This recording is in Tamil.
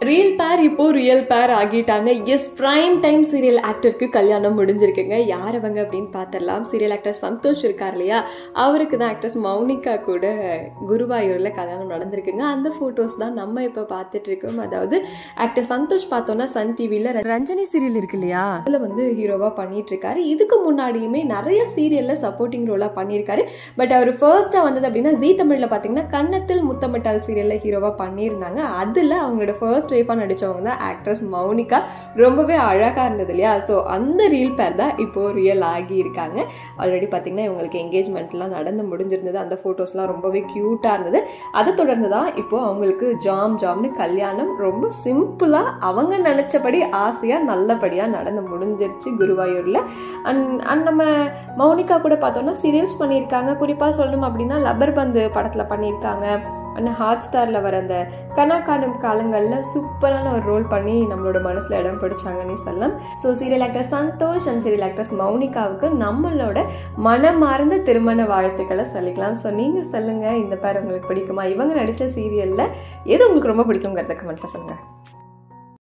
ரியல் பேர் இப்போ ரியல் பேர் ஆகிட்டாங்க. எஸ், பிரைம் டைம் சீரியல் ஆக்டருக்கு கல்யாணம் முடிஞ்சிருக்குங்க. யார் அவங்க அப்படின்னு பார்த்துடலாம். சீரியல் ஆக்டர் சந்தோஷ் இருக்கார் இல்லையா, அவருக்கு தான் ஆக்ட்ரஸ் மௌனிகா கூட குருவாயூரில் கல்யாணம் நடந்திருக்குங்க. அந்த ஃபோட்டோஸ் தான் நம்ம இப்போ பார்த்துட்டு இருக்கோம். அதாவது ஆக்டர் சந்தோஷ் பார்த்தோன்னா சன் டிவியில் ரஞ்சனி சீரியல் இருக்கு இல்லையா, அதில் வந்து ஹீரோவாக பண்ணிட்டு இருக்காரு. இதுக்கு முன்னாடியுமே நிறைய சீரியலில் சப்போர்ட்டிங் ரோலாக பண்ணியிருக்காரு. பட் அவர் ஃபர்ஸ்ட்டாக வந்தது அப்படின்னா ஜீ தமிழில் பார்த்தீங்கன்னா கன்னத்தில் முத்தமிட்டால் சீரியலில் ஹீரோவாக பண்ணியிருந்தாங்க. அதில் அவங்களோட ஃபர்ஸ்ட் வைஃபாக நடித்தவங்க தான் ஆக்ட்ரஸ் மௌனிகா. ரொம்பவே அழகாக இருந்தது இல்லையா. ஸோ அந்த ரியல் பேர் தான் இப்போது ரியல் ஆகி இருக்காங்க. ஆல்ரெடி பார்த்தீங்கன்னா இவங்களுக்கு என்கேஜ்மெண்ட்லாம் நடந்து முடிஞ்சிருந்தது. அந்த ஃபோட்டோஸ்லாம் ரொம்பவே க்யூட்டாக இருந்தது. அதை தொடர்ந்து தான் இப்போது அவங்களுக்கு ஜாம்னு கல்யாணம் ரொம்ப சிம்பிளாக அவங்க நினச்சபடி ஆசையாக நல்லபடியாக நடந்து முடிஞ்சிருச்சு குருவாயூரில். அண்ட் நம்ம மௌனிகா கூட பார்த்தோன்னா சீரியல்ஸ் பண்ணியிருக்காங்க. குறிப்பாக சொல்லணும் அப்படின்னா லப்பர் பந்து படத்தில் பண்ணியிருக்காங்க. அண்ட் ஹாட் ஸ்டாரில் வர அந்த கனா காணும் காலங்களில் சூப்பரான ஒரு ரோல் பண்ணி நம்மளோட மனசில் இடம் பிடிச்சாங்கன்னு சொல்லலாம். So serial actor Santhosh and serial actors மௌனிகாவுக்கு நம்மளோட மனமார்ந்த திருமண வாழ்த்துக்களை சொல்லிக்கலாம். ஸோ நீங்கள் சொல்லுங்கள், இந்த பேர் உங்களுக்கு பிடிக்குமா? இவங்க நடித்த சீரியலில் எது உங்களுக்கு ரொம்ப பிடிக்குங்கிறத கமெண்ட்டில் சொல்லுங்கள்.